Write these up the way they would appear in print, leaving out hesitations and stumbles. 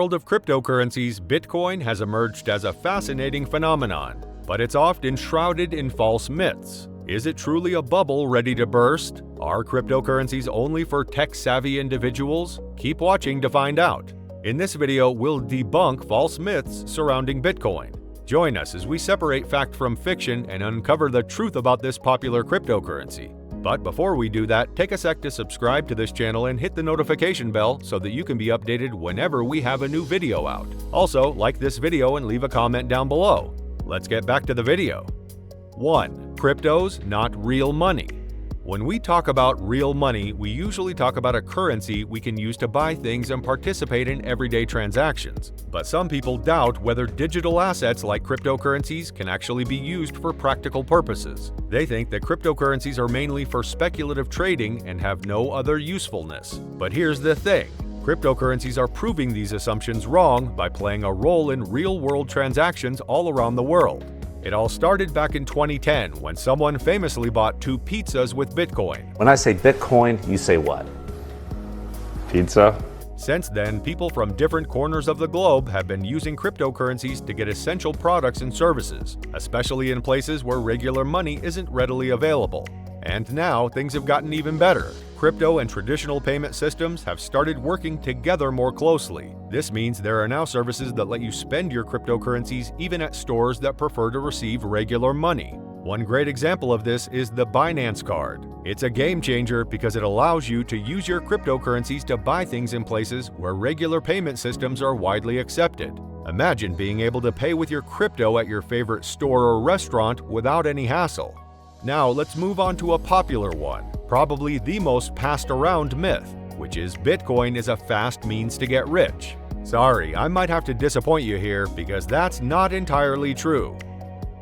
world of cryptocurrencies, Bitcoin has emerged as a fascinating phenomenon, but it's often shrouded in false myths. Is it truly a bubble ready to burst? Are cryptocurrencies only for tech-savvy individuals? Keep watching to find out. In this video, we'll debunk false myths surrounding Bitcoin. Join us as we separate fact from fiction and uncover the truth about this popular cryptocurrency. But before we do that, take a sec to subscribe to this channel and hit the notification bell so that you can be updated whenever we have a new video out. Also, like this video and leave a comment down below. Let's get back to the video. 1. Cryptos, not real money. When we talk about real money, we usually talk about a currency we can use to buy things and participate in everyday transactions. But some people doubt whether digital assets like cryptocurrencies can actually be used for practical purposes. They think that cryptocurrencies are mainly for speculative trading and have no other usefulness. But here's the thing. Cryptocurrencies are proving these assumptions wrong by playing a role in real-world transactions all around the world. It all started back in 2010 when someone famously bought 2 pizzas with Bitcoin. When I say Bitcoin, you say what? Pizza? Since then, people from different corners of the globe have been using cryptocurrencies to get essential products and services, especially in places where regular money isn't readily available. And now, things have gotten even better. Crypto and traditional payment systems have started working together more closely. This means there are now services that let you spend your cryptocurrencies even at stores that prefer to receive regular money. One great example of this is the Binance Card. It's a game changer because it allows you to use your cryptocurrencies to buy things in places where regular payment systems are widely accepted. Imagine being able to pay with your crypto at your favorite store or restaurant without any hassle. Now let's move on to a popular one, probably the most passed around myth, which is Bitcoin is a fast means to get rich. Sorry, I might have to disappoint you here because that's not entirely true.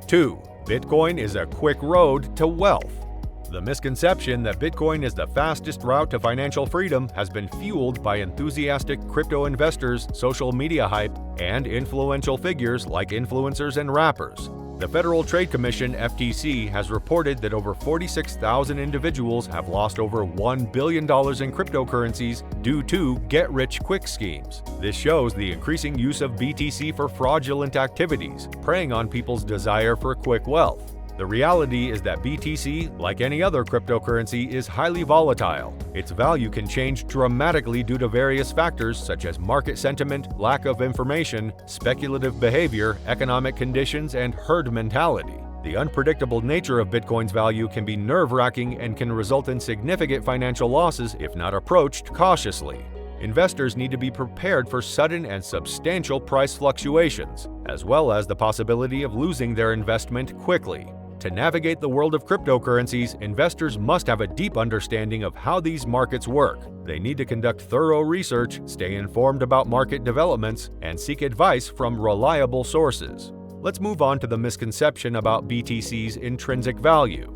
2. Bitcoin is a quick road to wealth. The misconception that Bitcoin is the fastest route to financial freedom has been fueled by enthusiastic crypto investors, social media hype, and influential figures like influencers and rappers. The Federal Trade Commission (FTC) has reported that over 46,000 individuals have lost over $1 billion in cryptocurrencies due to get-rich-quick schemes. This shows the increasing use of BTC for fraudulent activities, preying on people's desire for quick wealth. The reality is that BTC, like any other cryptocurrency, is highly volatile. Its value can change dramatically due to various factors such as market sentiment, lack of information, speculative behavior, economic conditions, and herd mentality. The unpredictable nature of Bitcoin's value can be nerve-wracking and can result in significant financial losses if not approached cautiously. Investors need to be prepared for sudden and substantial price fluctuations, as well as the possibility of losing their investment quickly. To navigate the world of cryptocurrencies, investors must have a deep understanding of how these markets work. They need to conduct thorough research, stay informed about market developments, and seek advice from reliable sources. Let's move on to the misconception about BTC's intrinsic value.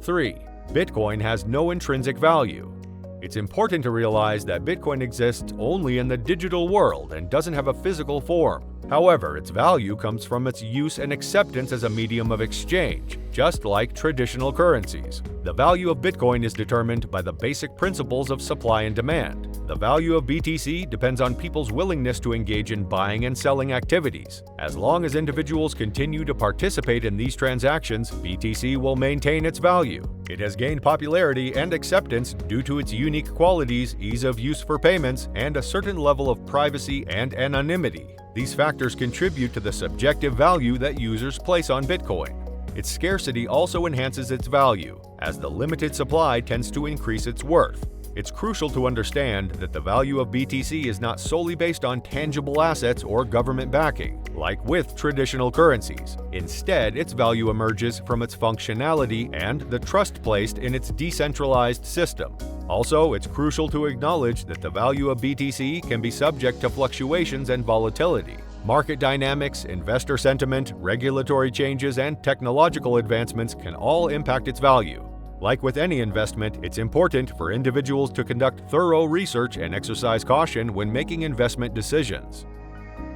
3. Bitcoin has no intrinsic value. It's important to realize that Bitcoin exists only in the digital world and doesn't have a physical form. However, its value comes from its use and acceptance as a medium of exchange, just like traditional currencies. The value of Bitcoin is determined by the basic principles of supply and demand. The value of BTC depends on people's willingness to engage in buying and selling activities. As long as individuals continue to participate in these transactions, BTC will maintain its value. It has gained popularity and acceptance due to its unique qualities, ease of use for payments, and a certain level of privacy and anonymity. These factors contribute to the subjective value that users place on Bitcoin. Its scarcity also enhances its value, as the limited supply tends to increase its worth. It's crucial to understand that the value of BTC is not solely based on tangible assets or government backing, like with traditional currencies. Instead, its value emerges from its functionality and the trust placed in its decentralized system. Also, it's crucial to acknowledge that the value of BTC can be subject to fluctuations and volatility. Market dynamics, investor sentiment, regulatory changes, and technological advancements can all impact its value. Like with any investment, it's important for individuals to conduct thorough research and exercise caution when making investment decisions.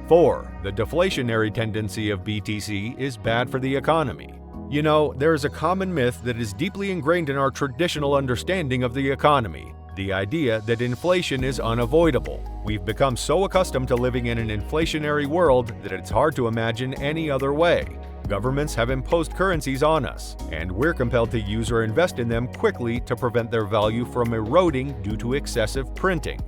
4. The deflationary tendency of BTC is bad for the economy. You know, there is a common myth that is deeply ingrained in our traditional understanding of the economy, the idea that inflation is unavoidable. We've become so accustomed to living in an inflationary world that it's hard to imagine any other way. Governments have imposed currencies on us, and we're compelled to use or invest in them quickly to prevent their value from eroding due to excessive printing.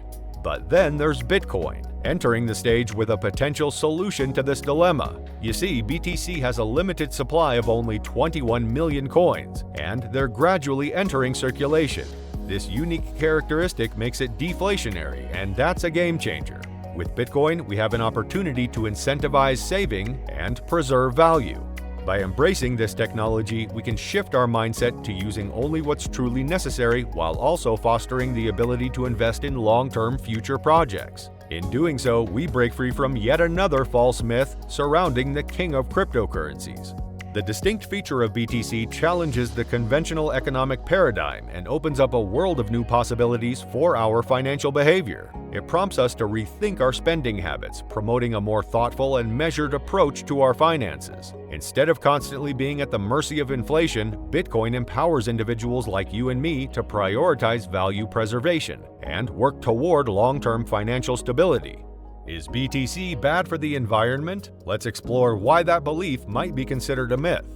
But then there's Bitcoin, entering the stage with a potential solution to this dilemma. You see, BTC has a limited supply of only 21 million coins, and they're gradually entering circulation. This unique characteristic makes it deflationary, and that's a game changer. With Bitcoin, we have an opportunity to incentivize saving and preserve value. By embracing this technology, we can shift our mindset to using only what's truly necessary while also fostering the ability to invest in long-term future projects. In doing so, we break free from yet another false myth surrounding the king of cryptocurrencies. The distinct feature of BTC challenges the conventional economic paradigm and opens up a world of new possibilities for our financial behavior. It prompts us to rethink our spending habits, promoting a more thoughtful and measured approach to our finances. Instead of constantly being at the mercy of inflation, Bitcoin empowers individuals like you and me to prioritize value preservation and work toward long-term financial stability. Is BTC bad for the environment? Let's explore why that belief might be considered a myth.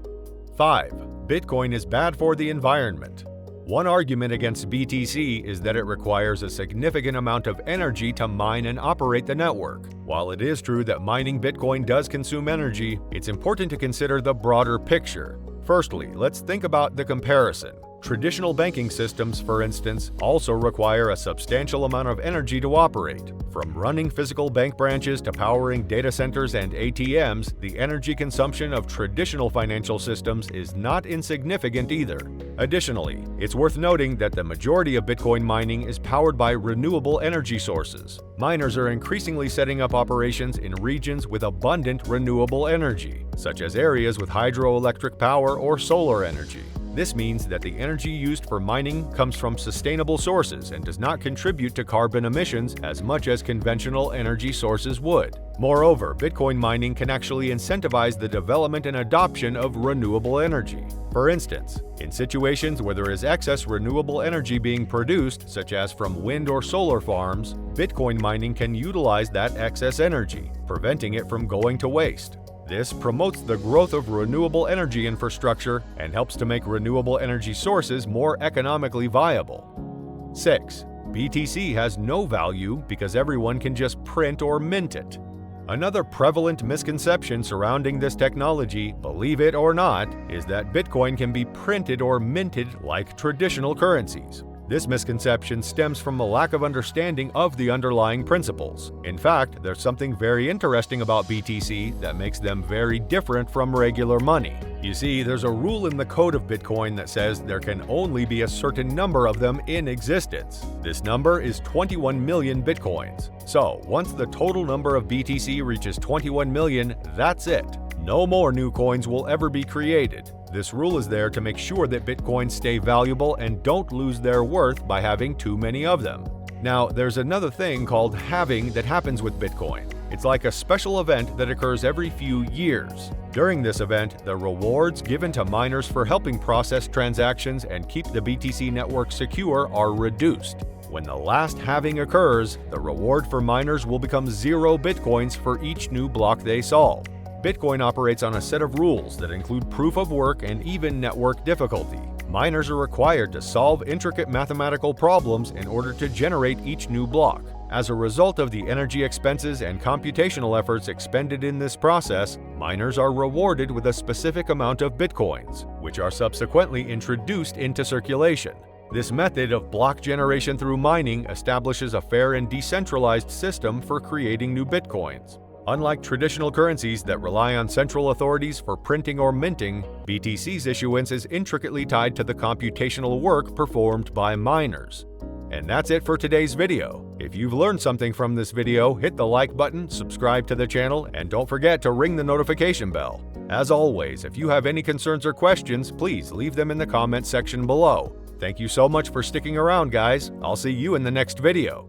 5. Bitcoin is bad for the environment. One argument against BTC is that it requires a significant amount of energy to mine and operate the network. While it is true that mining Bitcoin does consume energy, it's important to consider the broader picture. Firstly, let's think about the comparison. Traditional banking systems, for instance, also require a substantial amount of energy to operate. From running physical bank branches to powering data centers and ATMs, the energy consumption of traditional financial systems is not insignificant either. Additionally, it's worth noting that the majority of Bitcoin mining is powered by renewable energy sources. Miners are increasingly setting up operations in regions with abundant renewable energy, such as areas with hydroelectric power or solar energy. This means that the energy used for mining comes from sustainable sources and does not contribute to carbon emissions as much as conventional energy sources would. Moreover, Bitcoin mining can actually incentivize the development and adoption of renewable energy. For instance, in situations where there is excess renewable energy being produced, such as from wind or solar farms, Bitcoin mining can utilize that excess energy, preventing it from going to waste. This promotes the growth of renewable energy infrastructure and helps to make renewable energy sources more economically viable. 6. BTC has no value because everyone can just print or mint it. Another prevalent misconception surrounding this technology, believe it or not, is that Bitcoin can be printed or minted like traditional currencies. This misconception stems from a lack of understanding of the underlying principles. In fact, there's something very interesting about BTC that makes them very different from regular money. You see, there's a rule in the code of Bitcoin that says there can only be a certain number of them in existence. This number is 21 million Bitcoins. So, once the total number of BTC reaches 21 million, that's it. No more new coins will ever be created. This rule is there to make sure that Bitcoins stay valuable and don't lose their worth by having too many of them. Now, there's another thing called halving that happens with Bitcoin. It's like a special event that occurs every few years. During this event, the rewards given to miners for helping process transactions and keep the BTC network secure are reduced. When the last halving occurs, the reward for miners will become 0 Bitcoins for each new block they solve. Bitcoin operates on a set of rules that include proof of work and even network difficulty. Miners are required to solve intricate mathematical problems in order to generate each new block. As a result of the energy expenses and computational efforts expended in this process, miners are rewarded with a specific amount of Bitcoins, which are subsequently introduced into circulation. This method of block generation through mining establishes a fair and decentralized system for creating new Bitcoins. Unlike traditional currencies that rely on central authorities for printing or minting, BTC's issuance is intricately tied to the computational work performed by miners. And that's it for today's video. If you've learned something from this video, hit the like button, subscribe to the channel, and don't forget to ring the notification bell. As always, if you have any concerns or questions, please leave them in the comment section below. Thank you so much for sticking around, guys. I'll see you in the next video.